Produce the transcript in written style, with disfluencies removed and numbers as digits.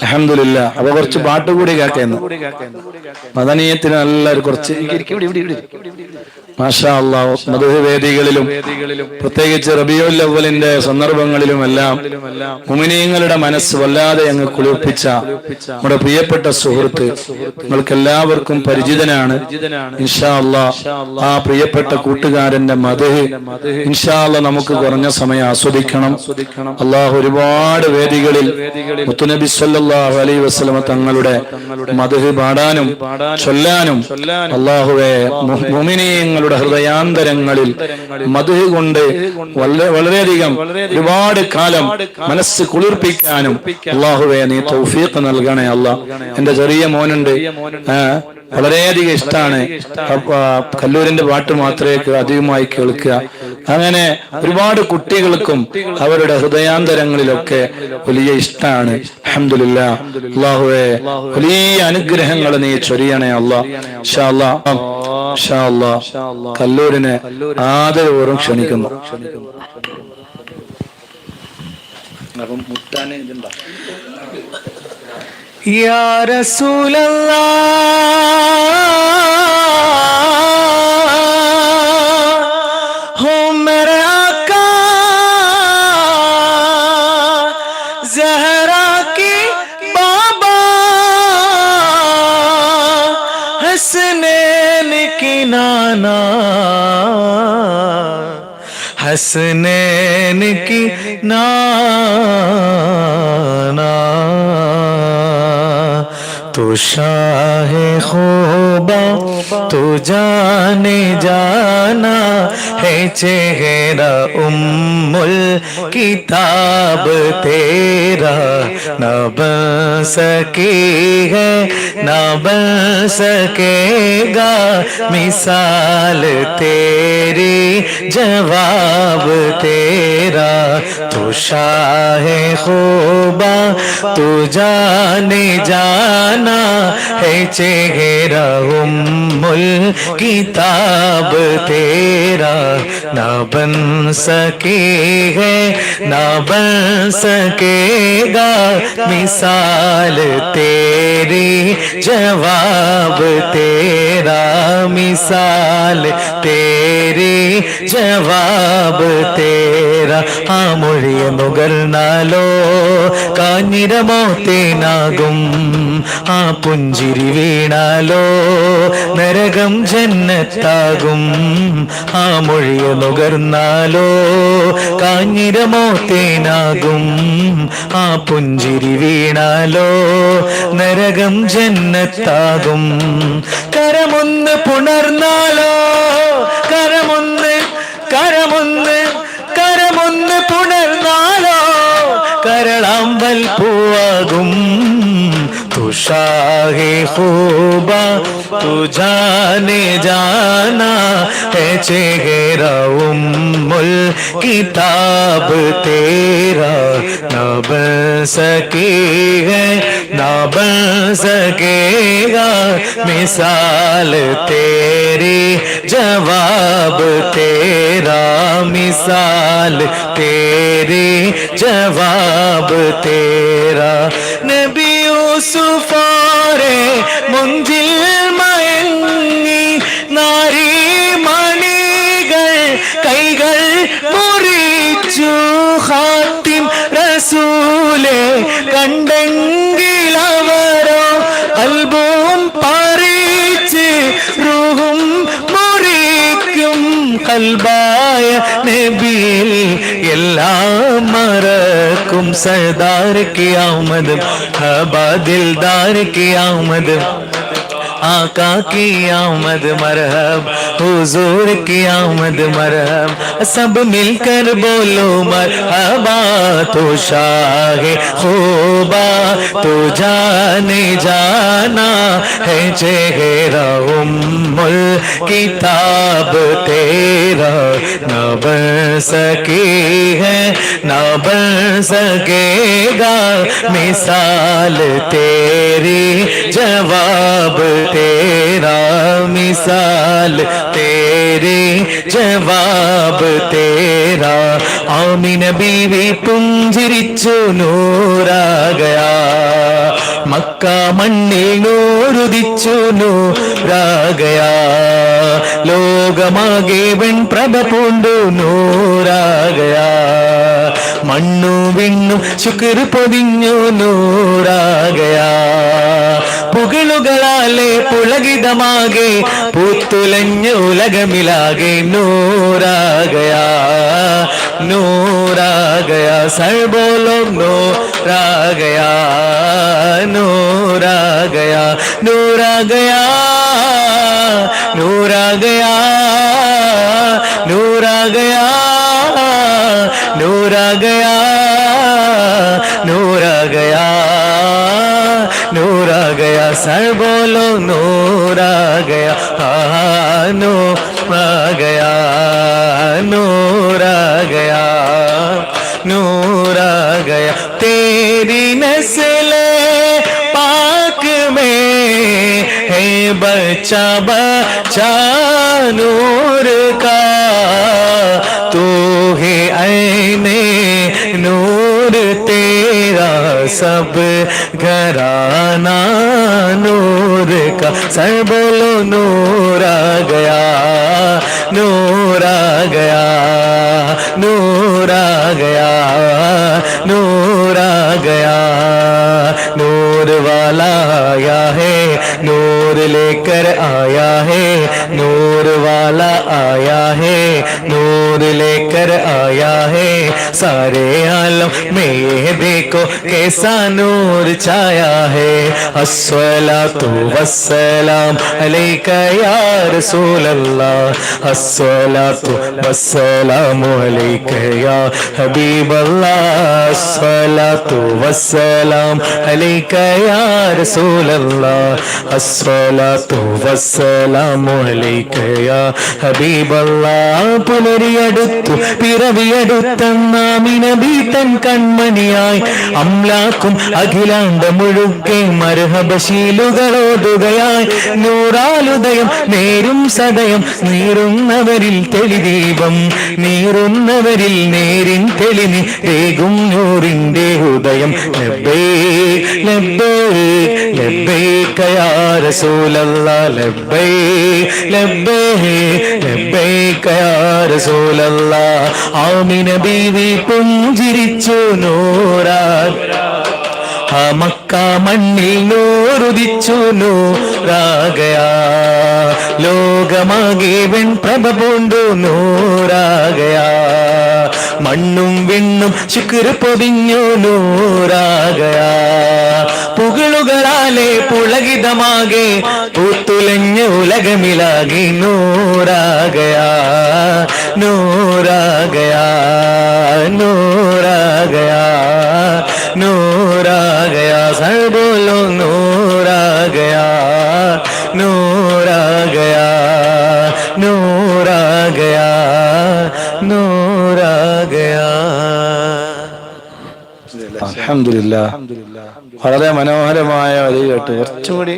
അൽഹംദുലില്ലാ. അപ്പൊ കുറച്ച് പാട്ട് കൂടി കേൾക്കുന്നു. മദനീയത്തിന് നല്ലൊരു കുറച്ച് മാഷാ അല്ലാഹ് മദ്ഹ് വേദികളിലും പ്രത്യേകിച്ച് റബീഉൽ അവ്വലിന്റെ സന്ദർഭങ്ങളിലുമെല്ലാം മുഅ്മിനീങ്ങളുടെ മനസ്സ് വല്ലാതെ അങ്ങ് കുളിർപ്പിച്ച നമ്മുടെ പ്രിയപ്പെട്ട സുഹൃത്ത് നിങ്ങൾക്ക് എല്ലാവർക്കും പരിചിതനാണ്. ഇൻഷാ അല്ലാഹ് ആ പ്രിയപ്പെട്ട കൂട്ടുകാരന്റെ മദ്ഹ് ഇൻഷാ അല്ലാഹ് നമുക്ക് കുറഞ്ഞ സമയം ആസ്വദിക്കണം. അല്ലാഹു ഒരുപാട് വേദികളിൽ മുത്തുനബി സല്ലല്ലാഹു അലൈഹി വസല്ലം തങ്ങളുടെ മദ്ഹ് പാടാനും ചൊല്ലാനും അല്ലാഹുവേ മുഅ്മിനീങ്ങളുടെ ഹൃദയാന്തരങ്ങളിൽ മദ്ഹ് കൊണ്ട് വളരെയധികം ഒരുപാട് കാലം മനസ്സ് കുളിർപ്പിക്കാനും അല്ലാഹുവേ നീ തൗഫീഖ് നൽകണേ അല്ലാഹ്. എന്റെ ചെറിയ മോനുണ്ട്, വളരെയധികം ഇഷ്ടമാണ് കല്ലൂരിന്റെ പാട്ട് മാത്രമേ അധികമായി കേൾക്കുക. അങ്ങനെ ഒരുപാട് കുട്ടികൾക്കും അവരുടെ ഹൃദയാന്തരങ്ങളിലൊക്കെ വലിയ ഇഷ്ടമാണ്. അൽഹംദുലില്ലാ. അല്ലാഹുവേ വലിയ അനുഗ്രഹങ്ങൾ നീ ചൊരിയണേ അല്ലാഹ്. ഇൻഷാ അല്ലാഹ് ഇൻഷാ അല്ലാഹ് കല്ലൂരിനെ ആദരപൂർവ്വം ക്ഷണിക്കുന്നു. അപ്പം മുട്ടാൻ ഇതുണ്ടോ? യാ റസൂലല്ലാഹ് ഹോ മേരെ ആका ज़हरा की बाबा हसनैन की नाना हसनैन की नाना तो शाहे खूबा तो जाने जाना है चेहरा उम्मुल किताब तेरा न बन सकी है न बन सकेगा मिसाल तेरी जवाब तेरा तो शाहे खूबा तो जाने जाना है चेहरा उम्मुल किताब तेरा न बन सकी है न बन सकेगा मिसाल तेरी जवाब तेरा मिसाल तेरी जवाब तेरा ആ മൊഴിയെ നുകർന്നാലോ കാഞ്ഞിരമോത്തേനാകും ആ പുഞ്ചിരി വീണാലോ നരകം ജന്നത്താകും ആ മൊഴിയെ നുകർന്നാലോ കാഞ്ഞിരമോത്തേനാകും ആ പുഞ്ചിരി വീണാലോ നരകം ജന്നത്താകും കരമൊന്ന് പുണർന്നാലോ കരമൊന്ന് കരമൊന്ന് കരമൊന്ന് പുണർന്നാലോ കരളാമ്പൽ പൂവാകും തുഷാഹേ खूबा तू जाने जाना है चेहरा उम्मुल किताब तेरा न बन सकी है न बन सकेगा मिसाल तेरी जवाब तेरा मिसाल तेरी जवाब तेरा नबी യൂസുഫാരെ മുഞ്ചിൽ മയങ്ങി നാരി മണികൾ കൈകൾ മുറിച്ചു ഖാത്തിം റസൂലെ കണ്ടെങ്കിലവരോ അൽബും പറിച്ച് റൂഹും മുറിക്കും കൽബായ നബിയിൽ എല്ലാം മറക്കും सरदार की आमद हबा दिलदार की आमद आका की आमद मरहब हुजूर की आमद मरहब सब मिलकर बोलो मरहबा तो शाहे खूबा तो जाने जाना है चेहरा उम्मुल किताब तेरा न बन सकी है न बन सकेगा मिसाल तेरी जवाब तेरा मिसाल तेरे जवाब तेरा आमीन बीवी പുഞ്ചിരിച്ചു നൂറാകയാ മക്ക മണ്ണിൽ നൂറുദിച്ചു നൂറാകയാ ലോകമാകെ വെൺപ്രഭ പൂണ്ടു നൂറാകയാ മണ്ണു വിണ്ണു ശുക്ർ പൊതിഞ്ഞു നൂറാകയാ പുകളുകളാലെ പുളകിതമാകെ പൂത്തുലഞ്ഞു ഉലകമിലാകെ നൂറാകയാ നൂറാകയാ സർബോലോ നൂറാകയാ നൂറാകയാ നൂറാകയാ നൂറാകയാ നൂറാകയാ നൂറാകയാ നൂറാകയാ നൂറാകയാ സർബോലോ നൂറാകയാ നൂറാകയാ നൂറാകയാ नूरागया तेरी नस्ल पाक में है बच्चा बच्चा नूर का तू है ऐने नूर तेरा सब घराना नूर का सर बोलो नूर आ गया नूर आ गया नूर आ गया नूर आ गया नूर वाला आया है नूर लेकर आया है नूर वाला आया है नूर लेकर आया है सारे आलम में ये देखो कैसा नूर छाया है अस्सलातु वस्सलाम अलैका या रसूल अल्लाह अस्सलातु वस्सलामु अलैका या हबीब अल्लाह अस्सलातु वस्सलाम अलैका या रसूल अल्लाह अस्सलातु वस्सलामु अलैका या हबीब अल्लाह പുലരിയടുത്തു പിറവിയടുത്തന്നാമിന ബീത്തൻ കൺമണിയായി അംലാക്കും അഖിലാണ്ട മുഴുക്കെ മർഹബശീലുകളോതുകയായി നൂറാലുദയം നേരും സദയം നീറുന്നവരിൽ തെളിദീപം നീറുന്നവരിൽ നേരിൻ തെളിനി രേകും നൂറിന്റെ ഉദയം ലബ്ബൈക് ലബ്ബൈക് ലബ്ബൈക യാ റസൂലല്ലാഹ് ലബ്ബൈക് ലബ്ബൈക് ലബ്ബൈക യാ റസൂലല്ലാഹ് ആമിന ബീവി പുഞ്ചിരിച്ചു നൂറാ മക്ക മണ്ണിൽ നൂറുദിച്ചു നൂറാകയാ ലോകമാകെ വെൺപ്രഭ പൂണ്ടു നൂറാകയാ മണ്ണും വിണ്ണും ശുക്ർ പൊതിഞ്ഞു നൂറാകയാ പുകളുകളാലെ പുളകിതമാകെ പൂത്തുലഞ്ഞ ഉലകമിലാകെ നൂറാകയാ നൂറാകയാ നൂറാകയാ നൂറാകയാ സർ ബോലോ നൂറാകയാ നൂറാകയാ നൂറാകയാ നൂറാകയാ അൽഹംദുലില്ലാഹ് വളരെ മനോഹരമായ ഒരു കേട്ട് കുറച്ചുകൂടി